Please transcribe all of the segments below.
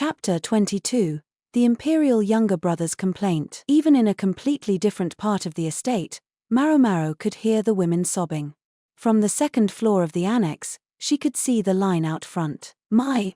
Chapter 22. The Imperial Younger Brother's Complaint. Even in a completely different part of the estate, Maomao could hear the women sobbing. From the second floor of the annex, she could see the line out front. My,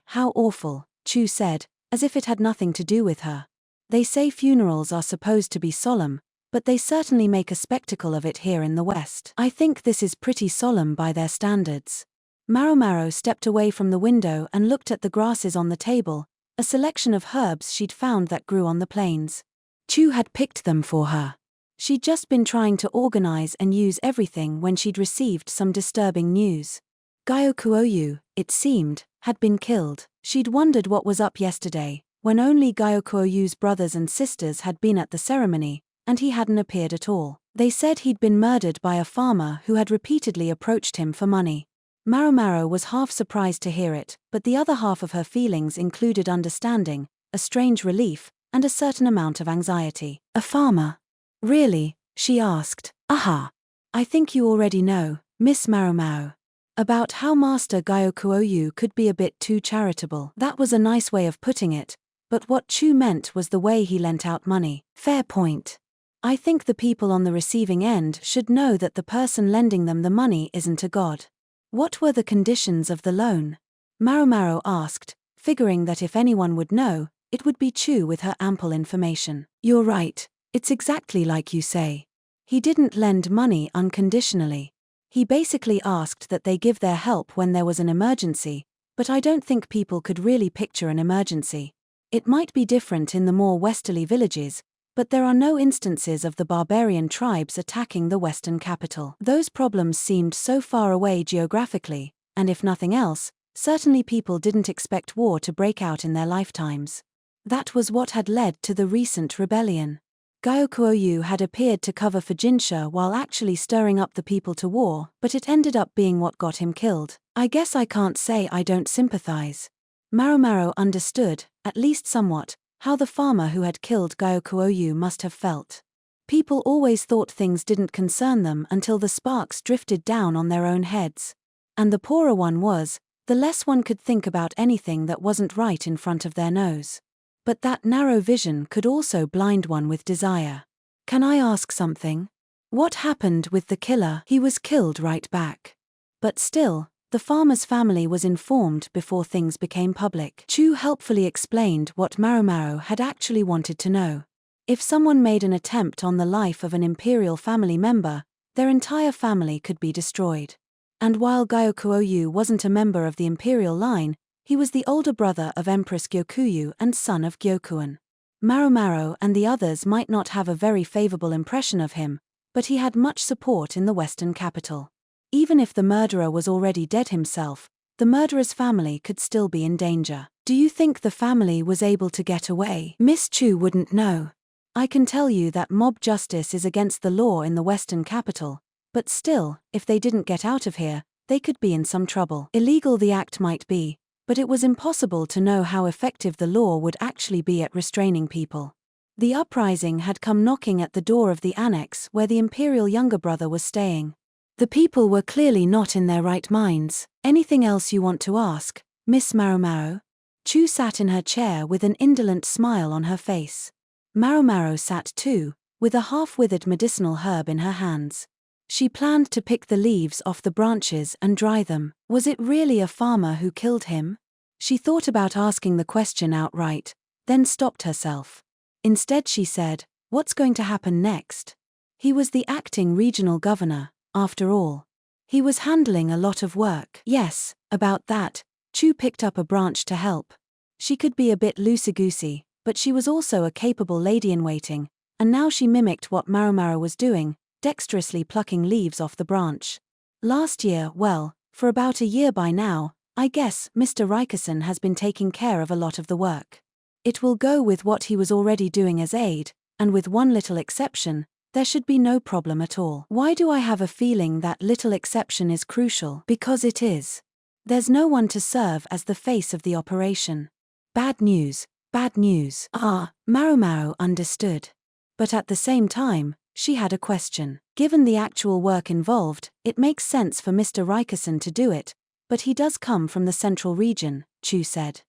how awful, Chu said, as if it had nothing to do with her. They say funerals are supposed to be solemn, but they certainly make a spectacle of it here in the West. I think this is pretty solemn by their standards. Maomao stepped away from the window and looked at the grasses on the table, a selection of herbs she'd found that grew on the plains. Chu had picked them for her. She'd just been trying to organize and use everything when she'd received some disturbing news. Gyokuoyu, it seemed, had been killed. She'd wondered what was up yesterday, when only Gyokuoyu's brothers and sisters had been at the ceremony, and he hadn't appeared at all. They said he'd been murdered by a farmer who had repeatedly approached him for money. Maomao was half surprised to hear it, but the other half of her feelings included understanding, a strange relief, and a certain amount of anxiety. A farmer? Really? She asked. Aha. I think you already know, Miss Maomao. About how Master Gyokuoyu could be a bit too charitable. That was a nice way of putting it, but what Chu meant was the way he lent out money. Fair point. I think the people on the receiving end should know that the person lending them the money isn't a god. What were the conditions of the loan? Maomao asked, figuring that if anyone would know, it would be Chu with her ample information. You're right, it's exactly like you say. He didn't lend money unconditionally. He basically asked that they give their help when there was an emergency, but I don't think people could really picture an emergency. It might be different in the more westerly villages, but there are no instances of the barbarian tribes attacking the western capital. Those problems seemed so far away geographically, and if nothing else, certainly people didn't expect war to break out in their lifetimes. That was what had led to the recent rebellion. Gyokuoyu had appeared to cover for Jinshi while actually stirring up the people to war, but it ended up being what got him killed. I guess I can't say I don't sympathize. Maomao understood, at least somewhat, how the farmer who had killed Gyokuoyu must have felt. People always thought things didn't concern them until the sparks drifted down on their own heads. And the poorer one was, the less one could think about anything that wasn't right in front of their nose. But that narrow vision could also blind one with desire. Can I ask something? What happened with the killer? He was killed right back. But still, the farmer's family was informed before things became public. Chu helpfully explained what Maomao had actually wanted to know. If someone made an attempt on the life of an imperial family member, their entire family could be destroyed. And while Gyokuoyu wasn't a member of the imperial line, he was the older brother of Empress Gyokuyu and son of Gyokuan. Maomao and the others might not have a very favorable impression of him, but he had much support in the western capital. Even if the murderer was already dead himself, the murderer's family could still be in danger. Do you think the family was able to get away? Miss Chu wouldn't know. I can tell you that mob justice is against the law in the western capital, but still, if they didn't get out of here, they could be in some trouble. Illegal the act might be, but it was impossible to know how effective the law would actually be at restraining people. The uprising had come knocking at the door of the annex where the imperial younger brother was staying. The people were clearly not in their right minds. Anything else you want to ask, Miss Maomao? Chu sat in her chair with an indolent smile on her face. Maomao sat too, with a half-withered medicinal herb in her hands. She planned to pick the leaves off the branches and dry them. Was it really a farmer who killed him? She thought about asking the question outright, then stopped herself. Instead she said, "What's going to happen next?" He was the acting regional governor. After all, he was handling a lot of work. Yes, about that, Chu picked up a branch to help. She could be a bit loosey-goosey, but she was also a capable lady-in-waiting, and now she mimicked what Maomao was doing, dexterously plucking leaves off the branch. Last year, well, for about a year by now, I guess Mr. Rikason has been taking care of a lot of the work. It will go with what he was already doing as aide, and with one little exception, there should be no problem at all. Why do I have a feeling that little exception is crucial? Because it is. There's no one to serve as the face of the operation. Bad news, bad news. Maomao understood. But at the same time, she had a question. Given the actual work involved, it makes sense for Mr. Rikason to do it, but he does come from the central region, Chu said.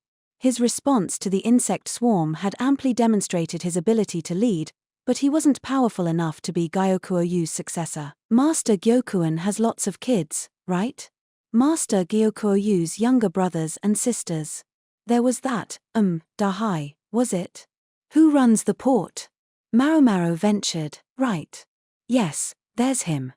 His response to the insect swarm had amply demonstrated his ability to lead, but he wasn't powerful enough to be Gyokuoyu's successor. Master Gyokuen has lots of kids, right? Master Gyokuoyu's younger brothers and sisters. There was that, Dahai, was it? Who runs the port? Maomao ventured. Right. Yes, there's him.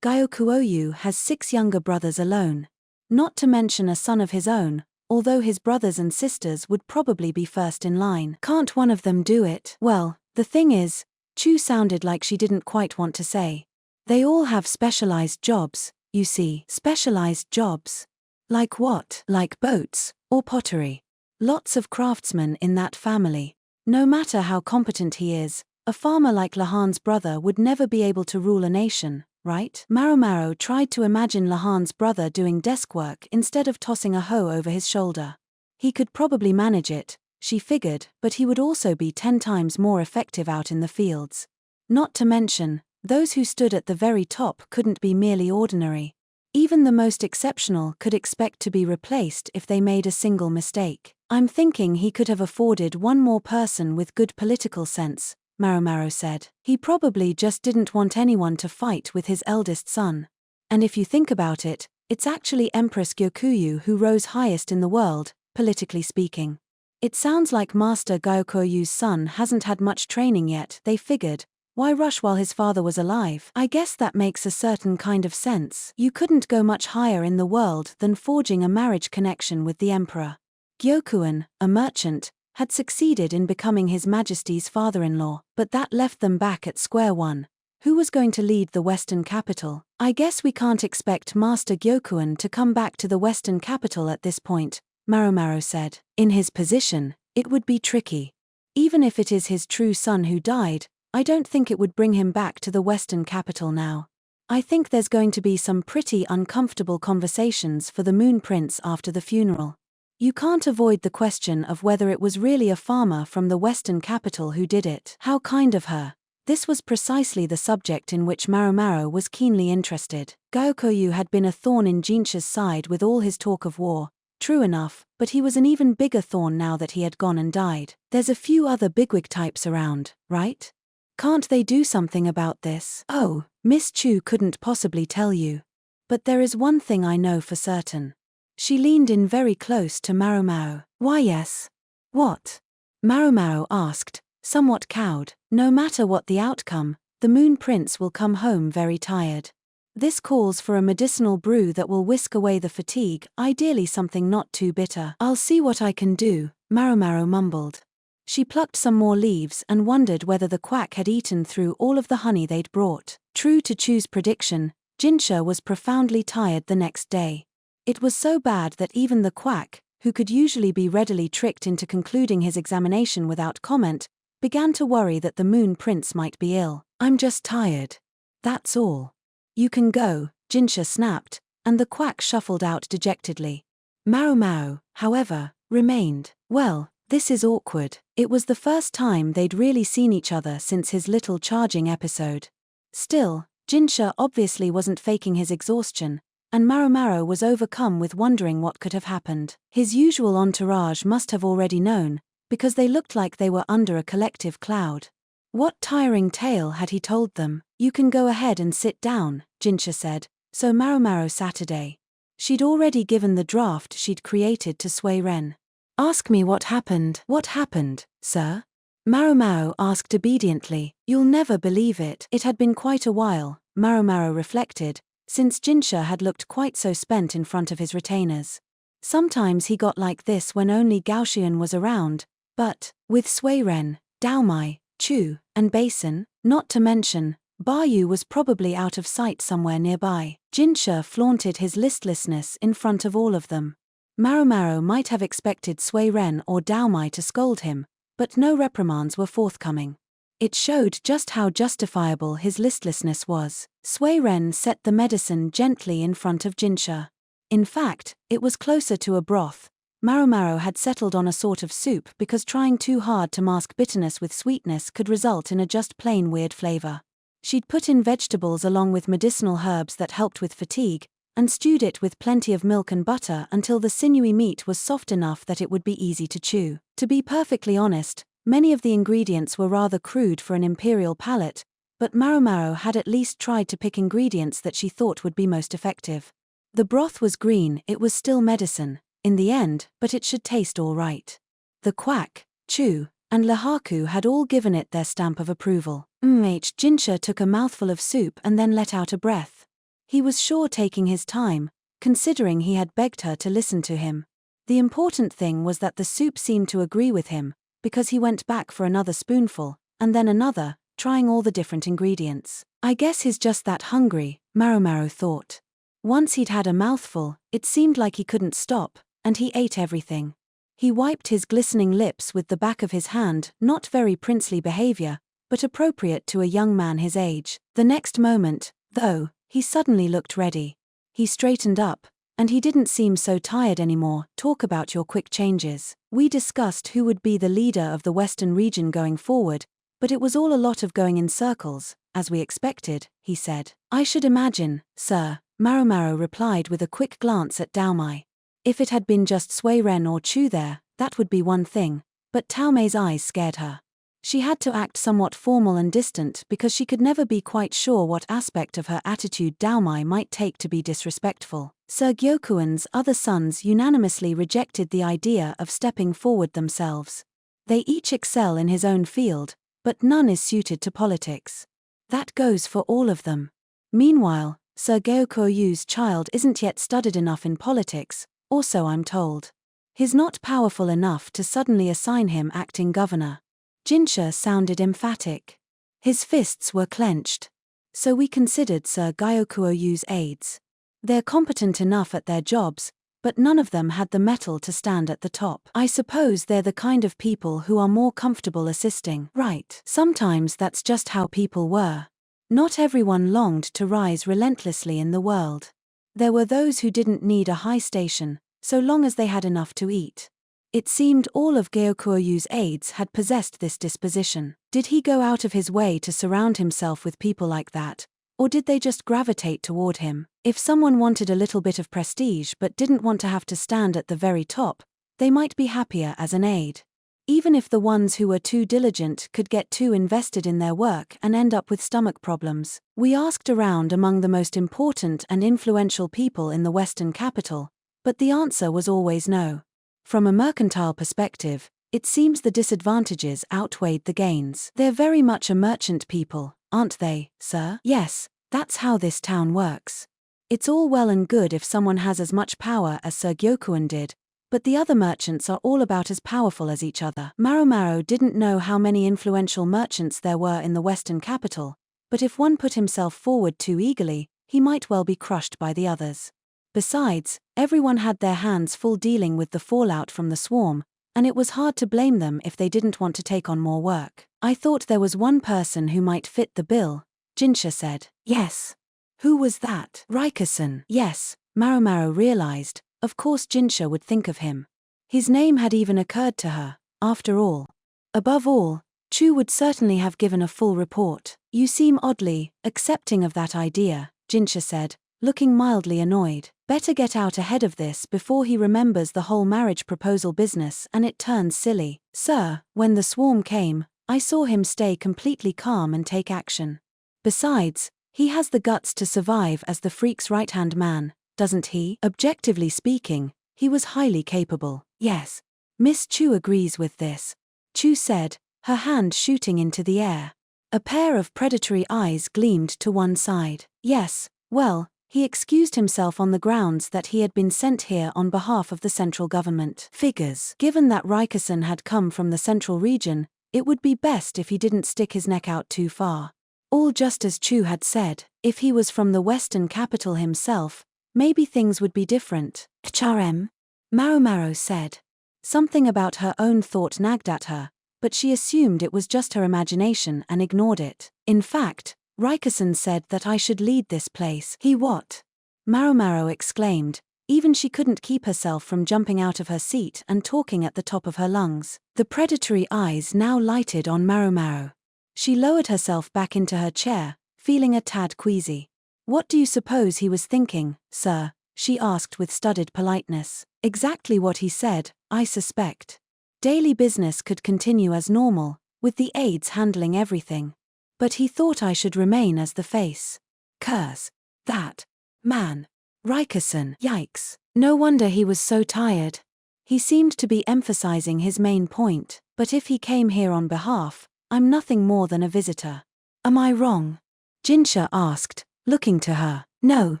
Gyokuoyu has 6 younger brothers alone. Not to mention a son of his own, although his brothers and sisters would probably be first in line. Can't one of them do it? Well, the thing is, Chu sounded like she didn't quite want to say. They all have specialized jobs, you see. Specialized jobs? Like what? Like boats, or pottery. Lots of craftsmen in that family. No matter how competent he is, a farmer like Lahan's brother would never be able to rule a nation, right? Maomao tried to imagine Lahan's brother doing desk work instead of tossing a hoe over his shoulder. He could probably manage it, she figured, but he would also be 10 times more effective out in the fields. Not to mention, those who stood at the very top couldn't be merely ordinary. Even the most exceptional could expect to be replaced if they made a single mistake. I'm thinking he could have afforded one more person with good political sense, Maomao said. He probably just didn't want anyone to fight with his eldest son. And if you think about it, it's actually Empress Gyokuyu who rose highest in the world, politically speaking. It sounds like Master Gyokuoyu's son hasn't had much training yet, they figured. Why rush while his father was alive? I guess that makes a certain kind of sense. You couldn't go much higher in the world than forging a marriage connection with the emperor. Gyokuen, a merchant, had succeeded in becoming His Majesty's father-in-law, but that left them back at square one. Who was going to lead the Western capital? I guess we can't expect Master Gyokuen to come back to the Western capital at this point, Maomao said. In his position, it would be tricky. Even if it is his true son who died, I don't think it would bring him back to the Western capital now. I think there's going to be some pretty uncomfortable conversations for the Moon Prince after the funeral. You can't avoid the question of whether it was really a farmer from the Western capital who did it. How kind of her. This was precisely the subject in which Maomao was keenly interested. Gyokuoyu had been a thorn in Jinshi's side with all his talk of war. True enough, but he was an even bigger thorn now that he had gone and died. There's a few other bigwig types around, right? Can't they do something about this? Oh, Miss Chu couldn't possibly tell you. But there is one thing I know for certain. She leaned in very close to Maomao. Why yes? What? Maomao asked, somewhat cowed. No matter what the outcome, the Moon Prince will come home very tired. This calls for a medicinal brew that will whisk away the fatigue, ideally something not too bitter. I'll see what I can do, Maomao mumbled. She plucked some more leaves and wondered whether the quack had eaten through all of the honey they'd brought. True to Chu's prediction, Jinshi was profoundly tired the next day. It was so bad that even the quack, who could usually be readily tricked into concluding his examination without comment, began to worry that the Moon Prince might be ill. I'm just tired. That's all. You can go, Jinshi snapped, and the quack shuffled out dejectedly. Maomao, however, remained. Well, this is awkward. It was the first time they'd really seen each other since his little charging episode. Still, Jinshi obviously wasn't faking his exhaustion, and Maomao was overcome with wondering what could have happened. His usual entourage must have already known, because they looked like they were under a collective cloud. What tiring tale had he told them? You can go ahead and sit down, Jinshi said, so Maomao Saturday. She'd already given the draft she'd created to Sui Ren. Ask me what happened. What happened, sir? Maomao asked obediently. You'll never believe it. It had been quite a while, Maomao reflected, since Jinshi had looked quite so spent in front of his retainers. Sometimes he got like this when only Gaoxian was around, but, with Sui Ren, Daomai, Chu, and Basin, not to mention, Bayu was probably out of sight somewhere nearby. Jinshi flaunted his listlessness in front of all of them. Maomao might have expected Sui Ren or Daomai to scold him, but no reprimands were forthcoming. It showed just how justifiable his listlessness was. Sui Ren set the medicine gently in front of Jinshi. In fact, it was closer to a broth. Maomao had settled on a sort of soup because trying too hard to mask bitterness with sweetness could result in a just plain weird flavor. She'd put in vegetables along with medicinal herbs that helped with fatigue, and stewed it with plenty of milk and butter until the sinewy meat was soft enough that it would be easy to chew. To be perfectly honest, many of the ingredients were rather crude for an imperial palate, but Maomao had at least tried to pick ingredients that she thought would be most effective. The broth was green, it was still medicine, in the end, but it should taste all right. The quack, Chu, and Lahaku had all given it their stamp of approval. Jinshi took a mouthful of soup and then let out a breath. He was sure taking his time, considering he had begged her to listen to him. The important thing was that the soup seemed to agree with him, because he went back for another spoonful, and then another, trying all the different ingredients. I guess he's just that hungry, Maomao thought. Once he'd had a mouthful, it seemed like he couldn't stop, and he ate everything. He wiped his glistening lips with the back of his hand, not very princely behavior, but appropriate to a young man his age. The next moment, though, he suddenly looked ready. He straightened up, and he didn't seem so tired anymore. Talk about your quick changes. We discussed who would be the leader of the Western region going forward, but it was all a lot of going in circles, as we expected, he said. I should imagine, sir, Maomao replied with a quick glance at Daomai. If it had been just Sui Ren or Chu there, that would be one thing, but Daomai's eyes scared her. She had to act somewhat formal and distant because she could never be quite sure what aspect of her attitude Daomai might take to be disrespectful. Sir Gyokuan's other sons unanimously rejected the idea of stepping forward themselves. They each excel in his own field, but none is suited to politics. That goes for all of them. Meanwhile, Sir Gyokuryu's child isn't yet studied enough in politics, or so I'm told. He's not powerful enough to suddenly assign him acting governor. Jinshi sounded emphatic. His fists were clenched. So we considered Sir Gyokuryu's aides. They're competent enough at their jobs, but none of them had the mettle to stand at the top. I suppose they're the kind of people who are more comfortable assisting. Right. Sometimes that's just how people were. Not everyone longed to rise relentlessly in the world. There were those who didn't need a high station, so long as they had enough to eat. It seemed all of Gyokuryu's aides had possessed this disposition. Did he go out of his way to surround himself with people like that, or did they just gravitate toward him? If someone wanted a little bit of prestige but didn't want to have to stand at the very top, they might be happier as an aide. Even if the ones who were too diligent could get too invested in their work and end up with stomach problems. We asked around among the most important and influential people in the Western capital, but the answer was always no. From a mercantile perspective, it seems the disadvantages outweighed the gains. They're very much a merchant people, aren't they, sir? Yes, that's how this town works. It's all well and good if someone has as much power as Sir Gyokuan did, but the other merchants are all about as powerful as each other. Maomao didn't know how many influential merchants there were in the Western capital, but if one put himself forward too eagerly, he might well be crushed by the others. Besides, everyone had their hands full dealing with the fallout from the swarm, and it was hard to blame them if they didn't want to take on more work. I thought there was one person who might fit the bill, Jinshi said. Yes. Who was that? Rikusen. Yes, Maomao realized, of course Jinshi would think of him. His name had even occurred to her, after all. Above all, Chu would certainly have given a full report. You seem oddly accepting of that idea, Jinshi said, looking mildly annoyed. Better get out ahead of this before he remembers the whole marriage proposal business and it turns silly. Sir, when the swarm came, I saw him stay completely calm and take action. Besides, he has the guts to survive as the freak's right-hand man, doesn't he? Objectively speaking, he was highly capable. Yes. Miss Chu agrees with this. Chu said, her hand shooting into the air. A pair of predatory eyes gleamed to one side. Yes, well, he excused himself on the grounds that he had been sent here on behalf of the central government. Figures. Given that Rikusen had come from the central region, it would be best if he didn't stick his neck out too far. All just as Chu had said, if he was from the Western capital himself, maybe things would be different. HRM? Maomao said. Something about her own thought nagged at her, but she assumed it was just her imagination and ignored it. In fact, Rikusen said that I should lead this place. He what? Maomao exclaimed. Even she couldn't keep herself from jumping out of her seat and talking at the top of her lungs. The predatory eyes now lighted on Maomao. She lowered herself back into her chair, feeling a tad queasy. What do you suppose he was thinking, sir? She asked with studied politeness. Exactly what he said, I suspect. Daily business could continue as normal, with the aides handling everything. But he thought I should remain as the face. Curse. That man. Rikerson. Yikes. No wonder he was so tired. He seemed to be emphasizing his main point, but if he came here on behalf, I'm nothing more than a visitor. Am I wrong? Jinshi asked, looking to her. No,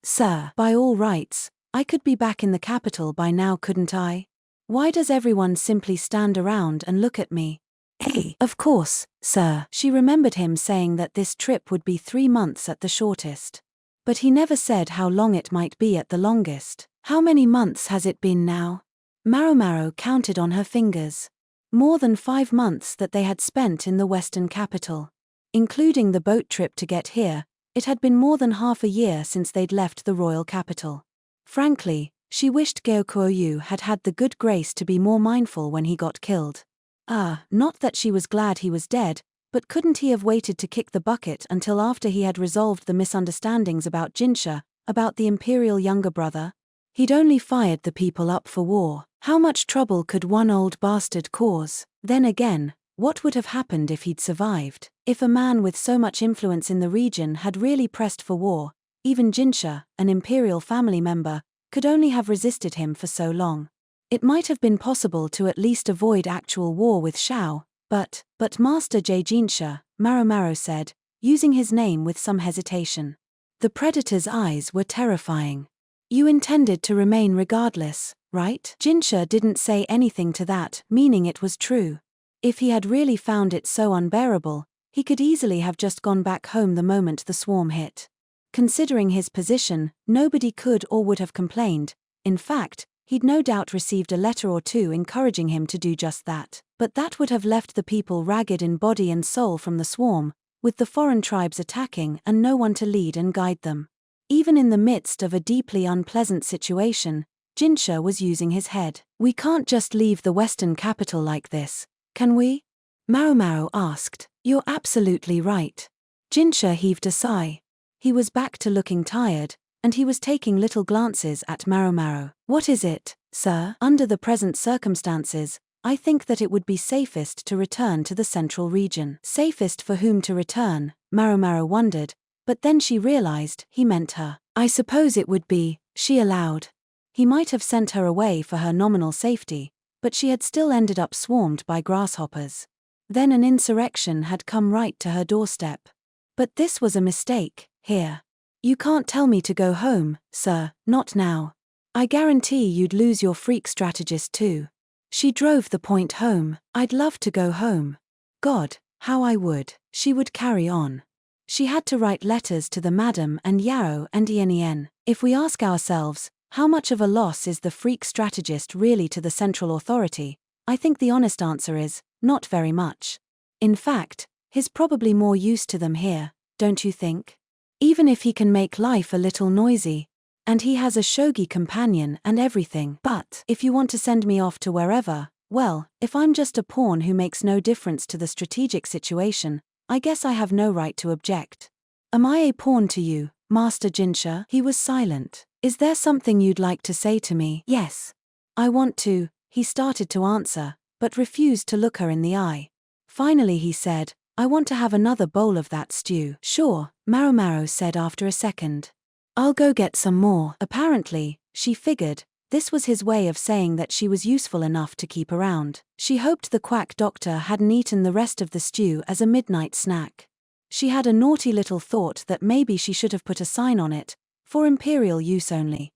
sir. By all rights, I could be back in the capital by now, couldn't I? Why does everyone simply stand around and look at me? Hey, of course, sir. She remembered him saying that this trip would be 3 months at the shortest. But he never said how long it might be at the longest. How many months has it been now? Maomao counted on her fingers. More than 5 months that they had spent in the western capital. Including the boat trip to get here, it had been more than half a year since they'd left the royal capital. Frankly, she wished Geokuoyu had had the good grace to be more mindful when he got killed. Not that she was glad he was dead, but couldn't he have waited to kick the bucket until after he had resolved the misunderstandings about Jinshi, about the imperial younger brother? He'd only fired the people up for war. How much trouble could one old bastard cause? Then again, what would have happened if he'd survived? If a man with so much influence in the region had really pressed for war, even Jinshi, an imperial family member, could only have resisted him for so long. It might have been possible to at least avoid actual war with Shao, but Master Jinshi, Maomao said, using his name with some hesitation. The predator's eyes were terrifying. You intended to remain regardless, right? Jinshi didn't say anything to that, meaning it was true. If he had really found it so unbearable, he could easily have just gone back home the moment the swarm hit. Considering his position, nobody could or would have complained. In fact, he'd no doubt received a letter or two encouraging him to do just that. But that would have left the people ragged in body and soul from the swarm, with the foreign tribes attacking and no one to lead and guide them. Even in the midst of a deeply unpleasant situation, Jinshi was using his head. We can't just leave the western capital like this, can we? Maomao asked. You're absolutely right. Jinshi heaved a sigh. He was back to looking tired, and he was taking little glances at Maomao. What is it, sir? Under the present circumstances, I think that it would be safest to return to the central region. Safest for whom to return, Maomao wondered, but then she realized he meant her. I suppose it would be, she allowed. He might have sent her away for her nominal safety, but she had still ended up swarmed by grasshoppers. Then an insurrection had come right to her doorstep. But this was a mistake, here. You can't tell me to go home, sir, not now. I guarantee you'd lose your freak strategist too. She drove the point home. I'd love to go home. God, how I would. She would carry on. She had to write letters to the Madam and Yao and Yen. If we ask ourselves, how much of a loss is the freak strategist really to the central authority, I think the honest answer is, not very much. In fact, he's probably more used to them here, don't you think? Even if he can make life a little noisy. And he has a shogi companion and everything. But if you want to send me off to wherever, well, if I'm just a pawn who makes no difference to the strategic situation, I guess I have no right to object. Am I a pawn to you, Master Jinshi? He was silent. Is there something you'd like to say to me? Yes. I want to, he started to answer, but refused to look her in the eye. Finally he said, I want to have another bowl of that stew. Sure, Maomao said after a second. I'll go get some more. Apparently, she figured, this was his way of saying that she was useful enough to keep around. She hoped the quack doctor hadn't eaten the rest of the stew as a midnight snack. She had a naughty little thought that maybe she should have put a sign on it, for imperial use only.